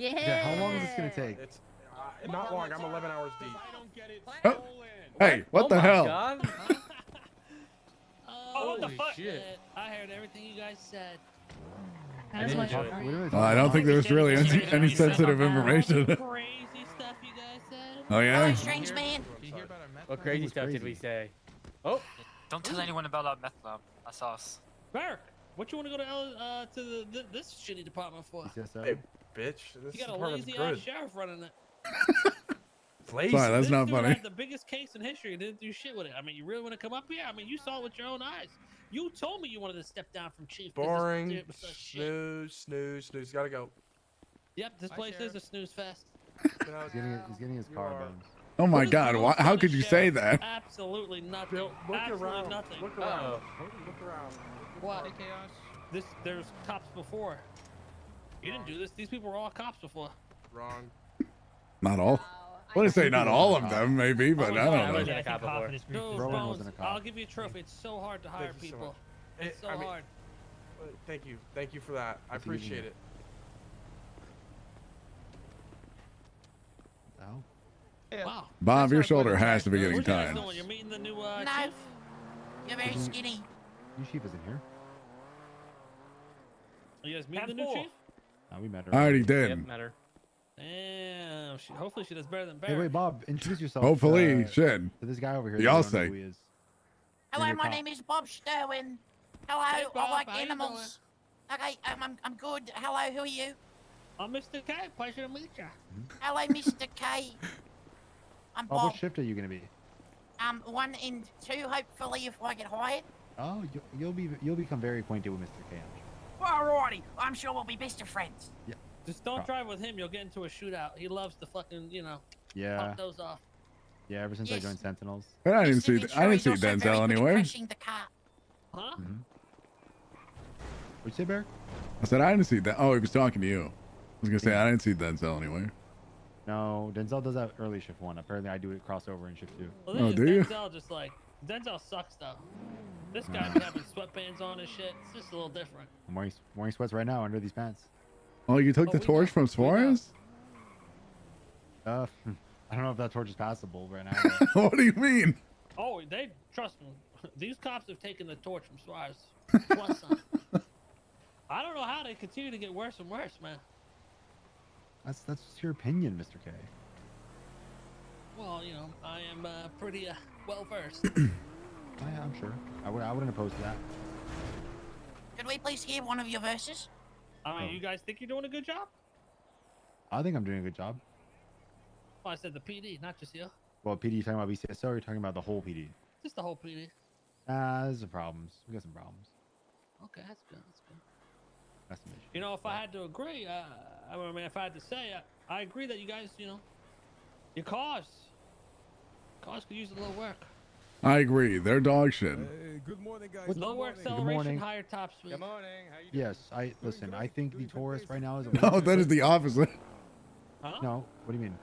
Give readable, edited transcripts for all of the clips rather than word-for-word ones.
Yeah. How long is this gonna take? It's not long. I'm 11 hours deep. I don't get it. Oh. Hey, what the hell? Oh, what the fuck? Shit. I heard everything you guys said. I don't think there's really any sensitive information. Crazy stuff you guys said. Oh yeah. Strange man. What crazy stuff did we say? Oh, Don't tell anyone about our meth lab. That's us. Barrick, what you want to go to this shitty department for? BCSO. Hey, bitch. This You got a department's lazy ass good. sheriff running it. It's lazy. Sorry, that's This not dude funny. had the biggest case in history and didn't do shit with it. I mean, you really want to come up here? I mean, you saw it with your own eyes. You told me you wanted to step down from chief. 'cause this Boring. dude was such shit. Snooze. Gotta go. Yep, this place is a snooze fest. You know, He's getting his car bones. Oh my What is God! the Why, most how honest could you sheriff? say that? Absolutely nothing. Bill, look Absolutely around. nothing. Look around. Uh-oh. Look around. What? There's cops before. You didn't do this. These people were all cops before. Wrong. Not all. What did I say? Not all of them, maybe, but I Oh, don't I know. wasn't a cop before. Dude, Rowan Bones, wasn't a cop. I'll give you a trophy. It's so hard to hire Thank you so people. much. It's so I mean, hard. Thank you. Thank you for that. I What's he giving appreciate you? it. Oh. Wow. Bob, your shoulder has to be getting What you guys tired. doing? You're meeting the new No. chief? You're very skinny. New chief isn't here. You guys meeting the new chief? We met her. I already Yep, did. matter. Damn. Hopefully she does better than Hey, Barry. wait, Bob, introduce yourself. Hopefully, shit. To this guy over here. Y'all that you don't know say. who he is. Hello, You're a my cop. name is Bob Sterwin. Hello, Hey, I Bob, like how you animals. Okay, I'm good. Hello, who are you? I'm Mr. K. Pleasure to meet you. Hello, Mr. K. I'm Bob, Bob. what shift are you gonna be? 1 and 2, hopefully, if I get hired. Oh, you'll become very acquainted with Mr. K. I'm sure. Alrighty, I'm sure we'll be best of friends. Just don't Oh. drive with him. You'll get into a shootout. He loves to fucking, Yeah, pop those off. yeah. Ever since I Yes. joined Sentinels. But I didn't Mr. see. Ventura I didn't is see also very Denzel good at anywhere. crashing the car. Huh? What'd you say, Bear? I said I didn't see that. Oh, he was talking to you. I was gonna say I didn't see Denzel anywhere. No, Denzel does that early shift 1. Apparently, I do it crossover in shift 2. Well, Oh, this do is you? Denzel just like, Denzel sucks though. This guy be having sweatbands on and shit. It's just a little different. I'm wearing sweats right now under these pants. Oh, you took Oh, the we torch know. from We know. Suarez? I don't know if that torch is passable right now. What do you mean? Oh, they trust me. These cops have taken the torch from Suarez. Plus some. I don't know how they continue to get worse and worse, man. That's just your opinion, Mr. K. Well, I am pretty well versed. I'm sure. I wouldn't oppose to that. Could we please hear one of your verses? I mean, Oh. you guys think you're doing a good job? I think I'm doing a good job. Well, I said the PD, not just you. Well, PD, you talking about BCSO, or you're talking about the whole PD? Just the whole PD. There's some problems. We got some problems. Okay, that's good. That's good. That's some issues. If I had to agree, I mean, if I had to say, I agree that you guys, your cars could use a little work. I agree. They're dog shit. Good morning, guys. Lower Good acceleration, morning. higher top speed. Good morning. How you doing? Yes, listen. I think the Taurus right now is. A No, that is the opposite. Huh? No, what do you mean?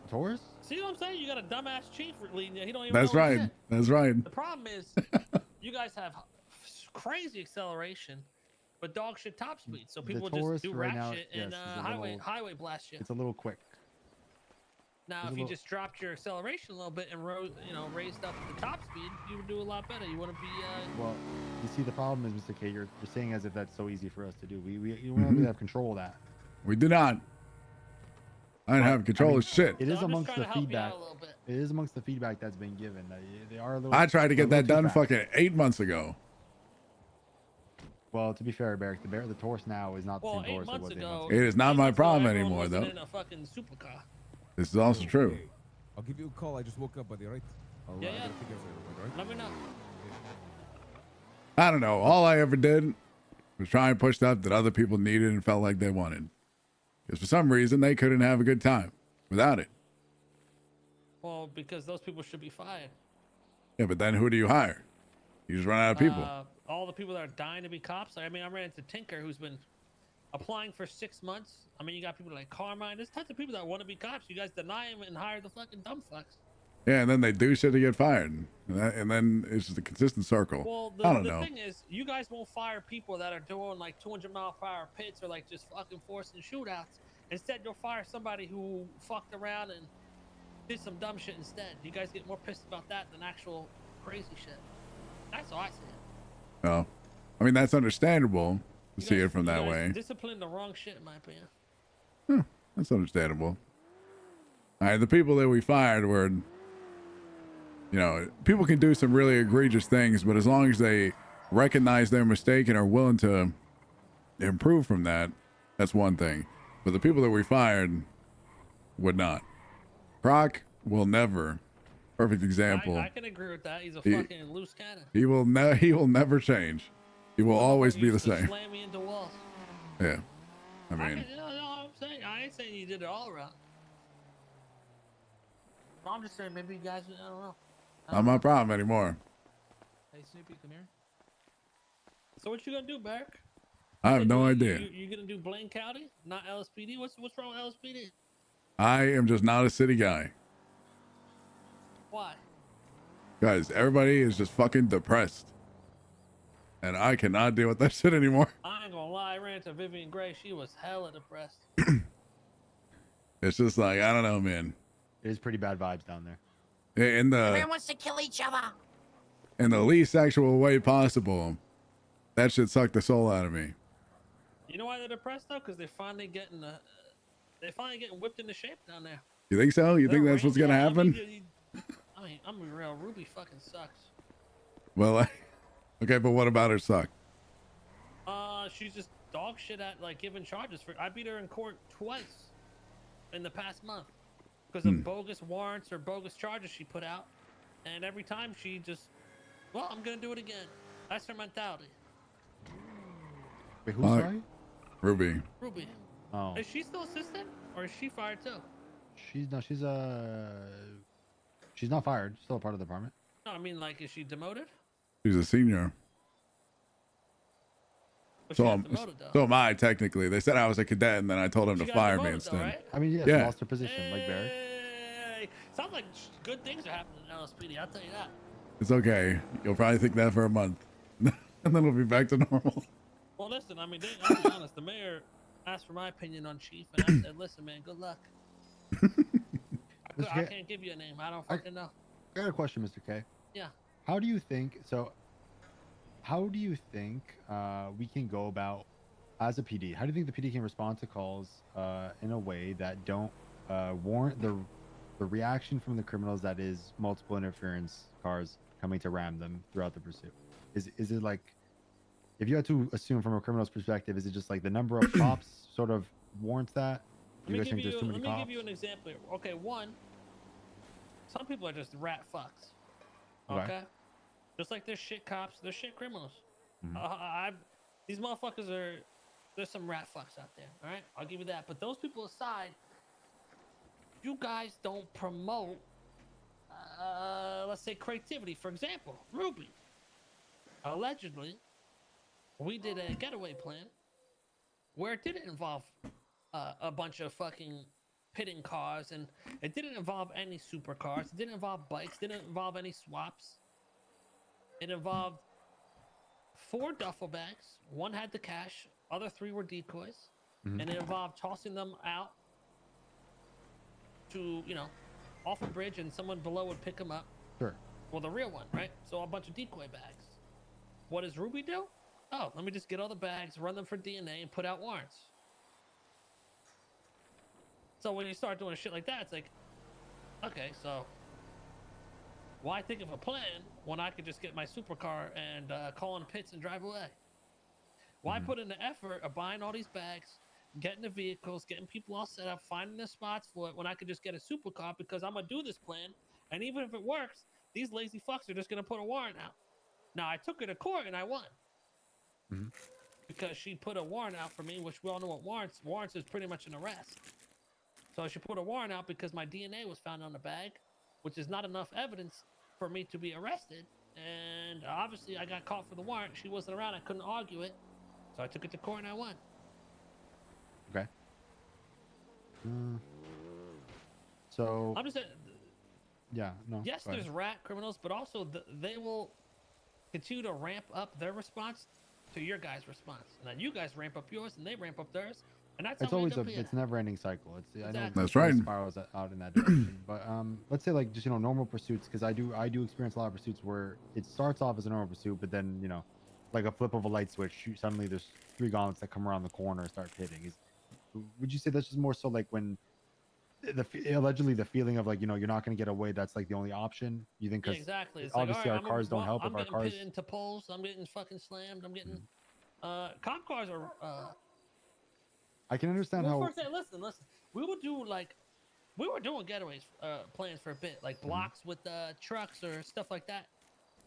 Taurus? See what I'm saying? You got a dumbass chief leading you. He don't even That's know right. shit. That's right. The problem is, you guys have crazy acceleration, but dog shit top speed. So people Taurus just do right rat now, shit and yes, is a highway little- highway blast you. It's a little quick. Now, it's if a you little- just dropped your acceleration a little bit and raised up the top speed, you would do a lot better. You want to be Well, you see, the problem is, Mr. K, you're saying as if that's so easy for us to do. You don't really have control of that. We do not. I don't have control of shit. It So is I'm just amongst trying the to help you out feedback. a little bit. It is amongst the feedback that's been given. They are a little. I tried to get they're a that little done too fast. fucking 8 months ago. Well, to be fair, Barrick, the Taurus now is not the Well, same 8 Taurus it months was 8 ago, months ago. It is not 8 my months ago, problem everyone anymore, wasn't though. in a fucking supercar. This is also true. Okay. I'll give you a call. I just woke up, buddy, right? I'll Yeah, get yeah. it together, right? Let me know. I don't know. All I ever did was try and push stuff that other people needed and felt like they wanted. Because for some reason, they couldn't have a good time without it. Well, because those people should be fired. Yeah, but then who do you hire? You just run out of people. All the people that are dying to be cops. I mean, I ran into Tinker, who's been applying for 6 months. I mean, you got people like Carmine. There's tons of people that want to be cops. You guys deny them and hire the fucking dumb fucks. Yeah, and then they do shit to get fired. And then it's just a consistent circle. Well, I the don't know. thing is, you guys won't fire people that are doing like 200-mile-per-hour pits or like just fucking forcing shootouts Instead, you'll fire somebody who fucked around and did some dumb shit instead. You guys get more pissed about that than actual crazy shit. That's how I see it. No, I mean that's understandable to You see guys- it from you that guys way. Discipline the wrong shit, in my opinion. That's understandable. All right, the people that we fired were, you know, people can do some really egregious things, but as long as they recognize their mistake and are willing to improve from that, that's one thing. But the people that we fired would not. Croc will never. Perfect example. I can agree with that. He's a He- fucking loose cannon. He will never change. He will always be the Used to same. Slam me into walls. Yeah. I I mean, can, you know what I'm saying? I ain't saying you did it all around. I'm just saying maybe you guys, I don't know. not my problem anymore. Hey, Snoopy, come here. So what you gonna do, Barrick? I have no You- idea. You gonna do Blaine County, not LSPD? What's wrong with LSPD? I am just not a city guy. Why? Guys, everybody is just fucking depressed. And I cannot deal with that shit anymore. I ain't gonna lie. I ran into Vivian Gray. She was hella depressed. It's just like, I don't know, man. It is pretty bad vibes down there. In Everyone the wants to kill each other. least sexual way possible, that shit sucked the soul out of me. You know why they're depressed though? Because they're finally getting whipped into shape down there. You think so? You think They're that's what's raised- gonna yeah, happen? I mean, I'm real. Ruby fucking sucks. Well, okay, but what about her suck? She's just dog shit at like giving charges for. I beat her in court twice in the past month because of bogus warrants or bogus charges she put out, and every time she just, well, I'm gonna do it again. That's her mentality. Wait, who's Fuck. sorry? Ruby. Ruby, Oh, is she still assistant or is she fired too? she's not fired. She's still a part of the department. No, I mean like, is she demoted? She's a senior. But So she got am, demoted though. so am I, technically. They said I was a cadet, and then I told them She to got fire me demoted though, instead. right? I mean, yeah, Yeah. she lost her position, like Barrett. Hey, sounds like good things are happening in LSPD. I'll tell you that. It's okay. You'll probably think that for a month. And then we'll be back to normal. Well, listen, I mean, I'll be honest. The mayor asked for my opinion on Chief, and I said, listen, man, good luck. I can't give you a name. I don't fucking know. I got a question, Mr. K. Yeah. How do you think we can go about, as a PD, how do you think the PD can respond to calls in a way that don't warrant the reaction from the criminals that is multiple interference cars coming to ram them throughout the pursuit? Is it like, if you had to assume from a criminal's perspective, is it just like the number of cops sort of warrants that? Do you guys think there's too many Let me cops? give you an example. Okay, one, some people are just rat fucks. Okay. Okay? Just like there's shit cops, there's shit criminals. Mhm. These motherfuckers are, there's some rat fucks out there, all right? I'll give you that. But those people aside, you guys don't promote, let's say, creativity. For example, Ruby. Allegedly, we did a getaway plan where it didn't involve a bunch of fucking pitting cars, and it didn't involve any supercars. It didn't involve bikes. Didn't involve any swaps. It involved 4 duffel bags. 1 had the cash. Other 3 were decoys, and it involved tossing them out to, off a bridge, and someone below would pick them up. Sure. Well, the real one, right? So a bunch of decoy bags. What does Ruby do? Oh, let me just get all the bags, run them for DNA, and put out warrants. So when you start doing shit like that, it's like, okay, so why think of a plan when I could just get my supercar and call in pits and drive away? Why put in the effort of buying all these bags, getting the vehicles, getting people all set up, finding the spots for it when I could just get a supercar because I'm going to do this plan, and even if it works, these lazy fucks are just going to put a warrant out. Now, I took her to court and I won. Because she put a warrant out for me, which we all know what warrants is pretty much an arrest. So she put a warrant out because my DNA was found on the bag, which is not enough evidence for me to be arrested. And obviously I got caught for the warrant. She wasn't around. I couldn't argue it. So I took it to court and I won. Okay. So I'm just saying, yeah, no. yes, go ahead. there's rat criminals, but also they will continue to ramp up their response to your guys' response. Now you guys ramp up yours and they ramp up theirs. And that's It's how we always end up here. it's never ending cycle. It's I know Exactly. That's it right. spirals out in that direction. But let's say like just normal pursuits, because I do experience a lot of pursuits where it starts off as a normal pursuit, but then like a flip of a light switch, suddenly there's 3 gauntlets that come around the corner and start pitting. Would you say that's just more so like when allegedly the feeling of like you're not going to get away, that's like the only option, you think? Yeah, Because exactly. It's obviously like, all our right, cars don't help I'm if our getting cars. pitted into poles. I'm getting fucking slammed. I'm getting. Cop cars are. I can understand Well, how. for example, listen. We would do like, we were doing getaways plans for a bit, like blocks with trucks or stuff like that.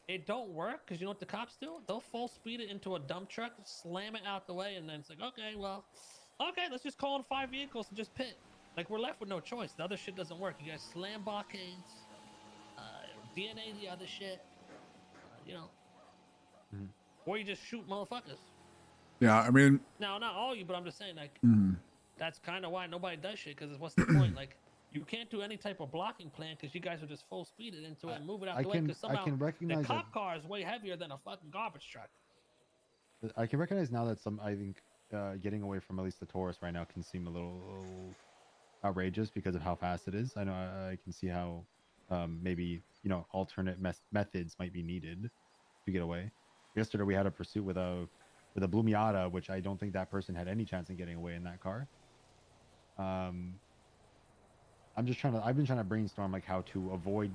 It don't work because you know what the cops do? They'll full speed it into a dump truck, slam it out the way, and then it's like, okay, let's just call in 5 vehicles and just pit. Like we're left with no choice. The other shit doesn't work. You guys slam blockades, DNA the other shit, or you just shoot motherfuckers. Yeah, I mean, Now, not all you, but I'm just saying, like, mhm. that's kind of why nobody does shit. Because what's the point? Like, you can't do any type of blocking plan because you guys will just full speed it into it and move it out the way. Because I somehow can the recognize cop car is way heavier than a fucking garbage truck. I can recognize now that I think getting away from at least the Taurus right now can seem a little outrageous because of how fast it is. I know I can see how maybe alternate methods might be needed to get away. Yesterday we had a pursuit with a Blue Miata, which I don't think that person had any chance in getting away in that car. I've been trying to brainstorm like how to avoid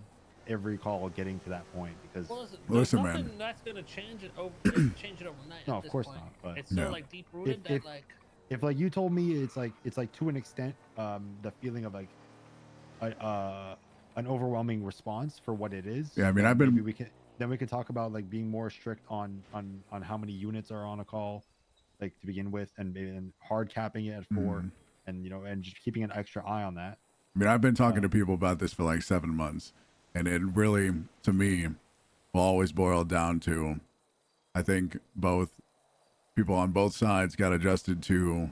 every call getting to that point, because Well, Listen, there's man. nothing that's gonna change it overnight. no, at of this course point. not. But It's so Yeah. like deep rooted that if like. if like you told me it's like to an extent the feeling of like an overwhelming response for what it is. Yeah, I mean, then I've been- maybe we could talk about like being more strict on how many units are on a call, like to begin with, and hard capping it at 4, and and just keeping an extra eye on that. I mean, I've been talking to people about this for like 7 months, and it really, to me, will always boil down to, I think both people on both sides got adjusted to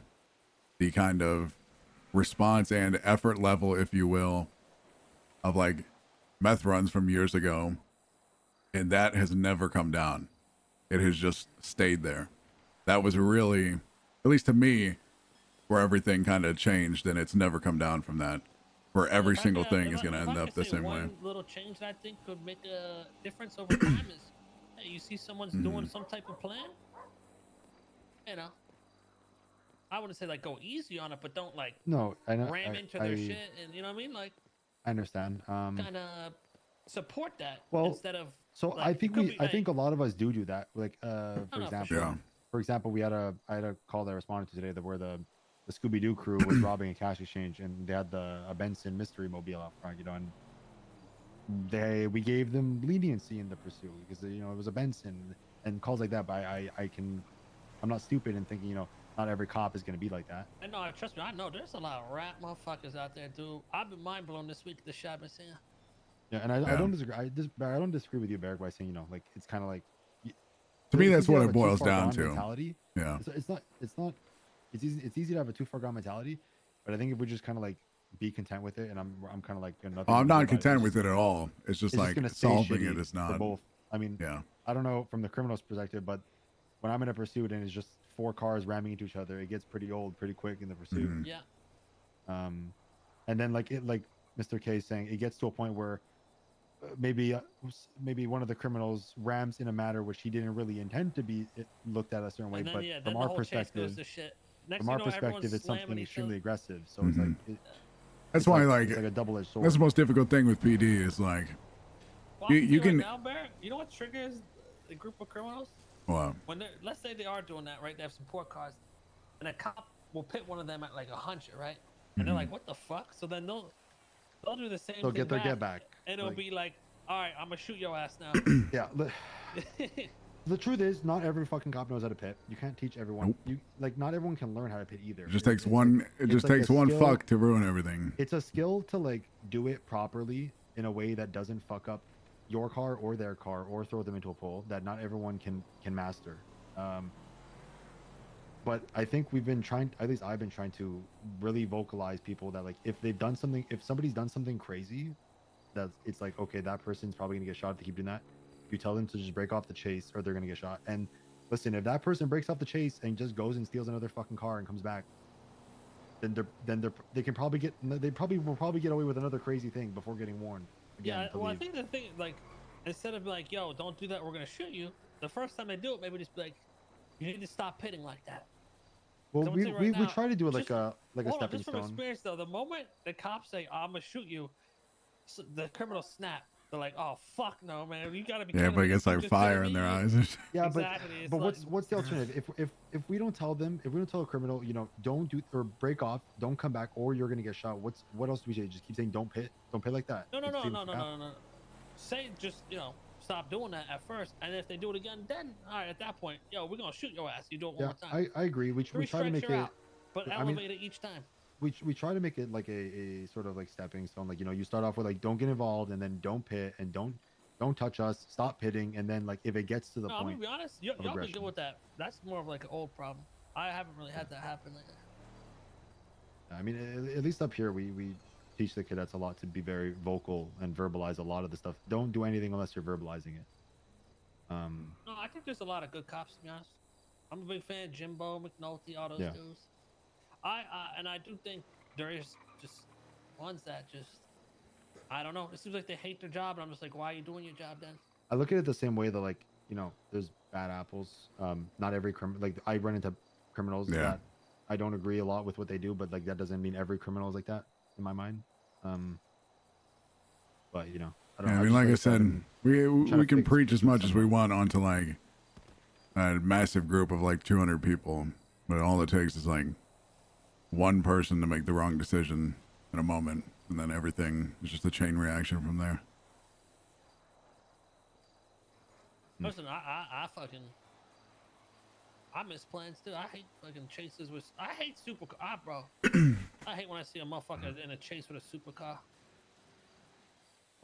the kind of response and effort level, if you will, of like meth runs from years ago, and that has never come down. It has just stayed there. That was really, at least to me, where everything kind of changed, and it's never come down from that. Where every If I single could- thing if is I- going to if I end could up the say same way. One little change that I think could make a difference over time is, hey, you see someone's doing some type of plan, I wouldn't say like go easy on it, but don't like No, I know. ram into their shit, and you know what I mean? Like I understand. kind of support that Well, instead of. So like, I it think could be, I think a lot of us do that. Like for for example, sure. Yeah. for example, I had a call that I responded to today where the Scooby Doo crew was robbing a cash exchange, and they had a Benson mystery mobile out front, and we gave them leniency in the pursuit because it was a Benson and calls like that. But I'm not stupid in thinking not every cop is going to be like that. And no, trust me, I know there's a lot of rat motherfuckers out there, dude. I've been mind blown this week. The shit I've been seeing. Yeah, and I don't disagree. I don't disagree with you, Barrick, by saying like it's kind of like. To me, it's that's easy to what have it a too boils far down gone to. Mentality. Yeah. It's easy to have a too far gone mentality, but I think if we just kind of like be content with it, and I'm kind of like nothing. Oh, I'm to do not about it, content it's with just- it at all. It's just it's like gonna stay solving shitty it is for not. both. I mean, Yeah. I don't know from the criminal's perspective, but when I'm in a pursuit and it's just 4 cars ramming into each other, it gets pretty old pretty quick in the pursuit. Mhm. Yeah. And then like Mr. K is saying, it gets to a point where maybe one of the criminals rams in a manner which he didn't really intend to be looked at a certain way, And then but yeah, then from the our whole chase perspective, goes to shit. Next thing you know, everyone's it's slamming something each extremely other. aggressive. So it's like That's it's why, like, like, it's like a double-edged sword. that's the most difficult thing with PD is like, Well, You- I can you tell can- right now, Bear, you know what triggers a group of criminals? well, When they're, let's say they are doing that, right? They have support cars, and a cop will pit one of them at like 100, right? And they're like, "What the fuck?" So then they'll do the same They'll thing get their get back. and it'll Like- be like, "All right, I'm gonna shoot your ass now." Yeah. The truth is, not every fucking cop knows how to pit. You can't teach everyone. Nope. You like not everyone can learn how to pit either. it just takes one. It it's just like takes a one skill. fuck to ruin everything. It's a skill to like do it properly in a way that doesn't fuck up your car or their car or throw them into a pole, that not everyone can master. But I think we've been trying, at least I've been trying to really vocalize people that like if somebody's done something crazy, that it's like, okay, that person's probably gonna get shot if they keep doing that. You tell them to just break off the chase or they're gonna get shot. And listen, if that person breaks off the chase and just goes and steals another fucking car and comes back, they will probably get away with another crazy thing before getting warned. Again, Yeah, to well, I leave. think the thing, like, instead of like, yo, don't do that, we're gonna shoot you. The first time they do it, maybe just be like, you need to stop pitting like that. Well, 'Cause I'm we, saying we, right we now, try to do it just- like a hold on, stepping just from stone. experience though, the moment the cops say, I'm gonna shoot you, the criminals snap. They're like, oh fuck no, man, you gotta be. Yeah, kidding but me. it gets You like just told fire me in their you-" eyes. Yeah, Exactly, it's but like- what's the alternative? If we don't tell them, if we don't tell a criminal, you know, don't do or break off, don't come back, or you're gonna get shot. What else do we say? Just keep saying don't pit like that. No, no, Like, no, see no, what no, happens. no, no. Say just, stop doing that at first, and if they do it again, then all right, at that point, yo, we're gonna shoot your ass. You do it one Yeah, more time. I agree. We Three try to strikes, make you're it. out, but I mean, elevate it each time. we try to make it like a sort of like stepping stone. Like, you know, you start off with like don't get involved, and then don't pit, and don't touch us, stop pitting, and then like if it gets to the No, I'm gonna point. be honest. Y'all been good with that. That's more of like an old problem. I haven't really had that happen lately. I mean, at least up here, we teach the cadets a lot to be very vocal and verbalize a lot of the stuff. Don't do anything unless you're verbalizing it. No, I think there's a lot of good cops, to be honest. I'm a big fan. Jimbo, McNulty, all those Yeah. dudes. And I do think there is just ones that just, I don't know. It seems like they hate their job, and I'm just like, why are you doing your job then? I look at it the same way that, like, you know, there's bad apples. Not every criminal, like, I run into criminals Yeah. that I don't agree a lot with what they do, but like that doesn't mean every criminal is like that in my mind. But you know, I don't Yeah, know. I mean, like I said, we to can fix preach as much as we somehow. want onto like a massive group of like 200 people, but all it takes is like one person to make the wrong decision in a moment, and then everything is just a chain reaction from there. Listen, I miss plans too. I hate fucking chases with. I hate supercar, bro. I hate when I see a motherfucker in a chase with a supercar.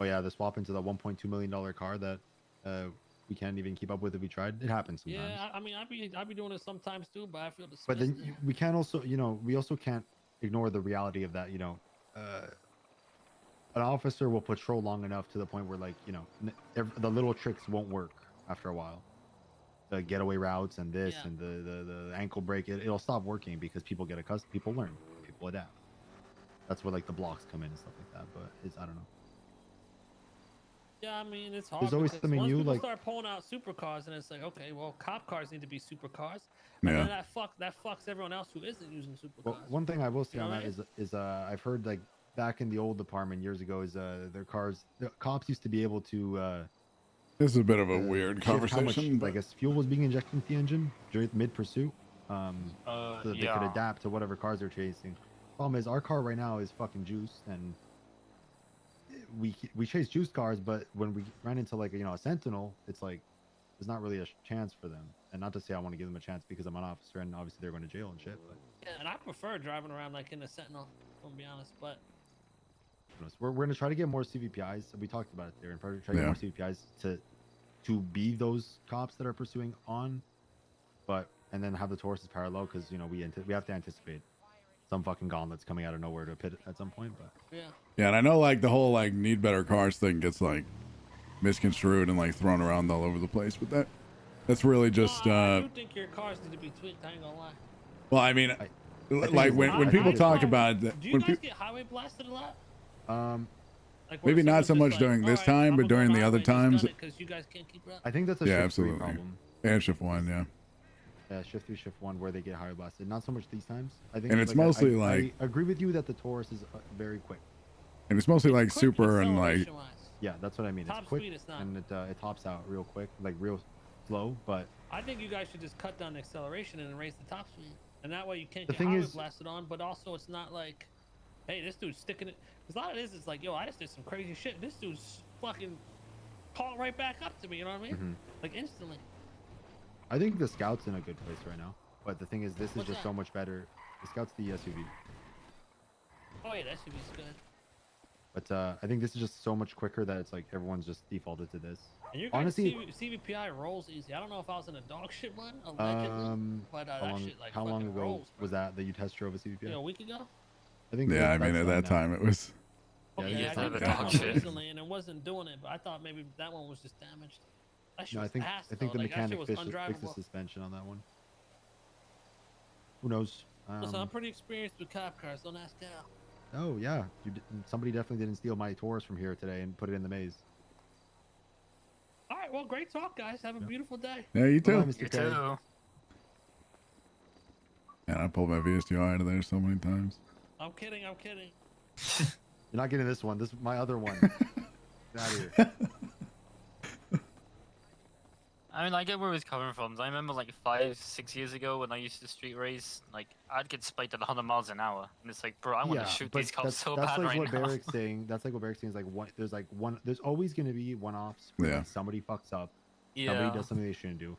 Oh yeah, the swap into the $1.2 million car that we can't even keep up with if we tried. It happens sometimes. Yeah, I mean, I'd be doing it sometimes too, but I feel disgusted. But then we can't also, you know, we also can't ignore the reality of that. You know, an officer will patrol long enough to the point where, like, you know, the little tricks won't work after a while. The getaway routes and this Yeah. and the ankle break, it'll stop working because people get accustomed, people learn, people adapt. That's where like the blocks come in and stuff like that. But it's, I don't know. Yeah, I mean, it's hard. There's always because something once new, people like- start pulling out supercars, and it's like, okay, well, cop cars need to be supercars. Yeah. And then that fucks everyone else who isn't using supercars. Well, one thing I will say You know on what that I is I've heard like back in the old department years ago is their cars, the cops used to be able to This is a bit of a weird shift how much, conversation. I guess, fuel was being injected into the engine during mid pursuit, so that they could Yeah. adapt to whatever cars they're chasing. Problem is, our car right now is fucking juiced, and we chase juiced cars, but when we ran into like, you know, a Sentinel, it's like there's not really a chance for them. And not to say I want to give them a chance because I'm an officer and obviously they're going to jail and shit, but Yeah, and I prefer driving around like in a Sentinel, to be honest. But who knows? We're going to try to get more CVPIs. We talked about it there, and try to get Yeah. more CVPIs to be those cops that are pursuing on, but and then have the Tauruses parallel, because you know we have to anticipate some fucking gauntlets coming out of nowhere to pit at some point. But yeah, Yeah, and I know like the whole like need better cars thing gets like misconstrued and like thrown around all over the place, but that's really just I do think your cars need to be tweaked. I ain't gonna lie. well, I mean, I like it's when not- when I people think it's talk not- about Do that, you when guys people get highway blasted a lot? Like maybe not so much during this time, but during the other times- because you guys can't keep it up. I think that's a Yeah, shift 3 absolutely. problem. and shift one, yeah. Shift 3, shift 1, where they get higher blasted. Not so much these times. I think, And it's I- mostly, I like- agree with you that the Taurus is very quick. And it's mostly like Quick super and like acceleration-wise. Yeah, that's what I mean. Top It's quick speed, it's not. and it tops out real quick, like real slow. But I think you guys should just cut down the acceleration and raise the top speed, and that way you can't The get thing highway is- blasted on. But also, it's not like, hey, this dude's sticking it. Because a lot of this is like, yo, I just did some crazy shit. This dude's fucking caught right back up to me. You know what I mean? Mhm. Like instantly. I think the Scout's in a good place right now. But the thing is, this is What's just that? so much better. The Scout's the SUV. Oh yeah, that should be good. But I think this is just so much quicker that it's like everyone's just defaulted to this. And your guys' Honestly, CVPI rolls easy. I don't know if I was in a dog shit one, allegedly, but that shit like how long fucking ago rolls, bro. was that you test drove a CVPI? Yeah, a week ago. I think yeah. I that's mean, at done that now. time it was Yeah, Okay, yeah, I it's got not the bad. dog dog shit shit. recently, and it wasn't doing it, but I thought maybe that one was just damaged. That shit No, I was think ass, I think though. the Like, that shit mechanic was fixed the undrivable. suspension on that one. Who knows? Listen, I'm pretty experienced with cop cars. Don't ask how. Oh yeah, somebody definitely didn't steal my Taurus from here today and put it in the maze. All right, well, great talk, guys. Have a beautiful day. Yeah, you too. Bye, Mr. You Terry. too. Man, I pulled my VSTR out of there so many times. I'm kidding. I'm kidding. You're not getting this one. This is my other one. Get out of here. I mean, I get where he's coming from. I remember like 5-6 years ago when I used to street race, like I'd get spiked at 100 miles an hour, and it's like, bro, I want to shoot but these cops so that's bad like right what now. Barrick's saying. That's like what Barrick's saying is like there's always going to be one-offs where Yeah. like, somebody fucks up, Yeah. somebody does something they shouldn't do,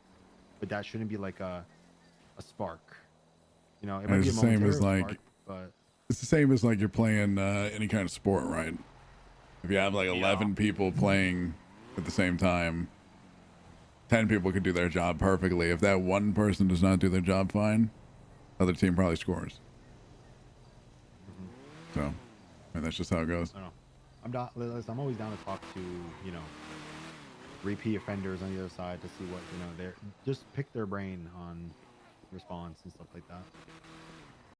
but that shouldn't be like a spark. You know, it And might be a it's the same as momentary like spark, but it's the same as like you're playing any kind of sport, right? If you have like 11 people playing at the same time, 10 people could do their job perfectly. If that one person does not do their job fine, other team probably scores. So, and that's just how it goes. I don't know. I'm always down to talk to, you know, repeat offenders on the other side to see what, you know, they're just pick their brain on response and stuff like that.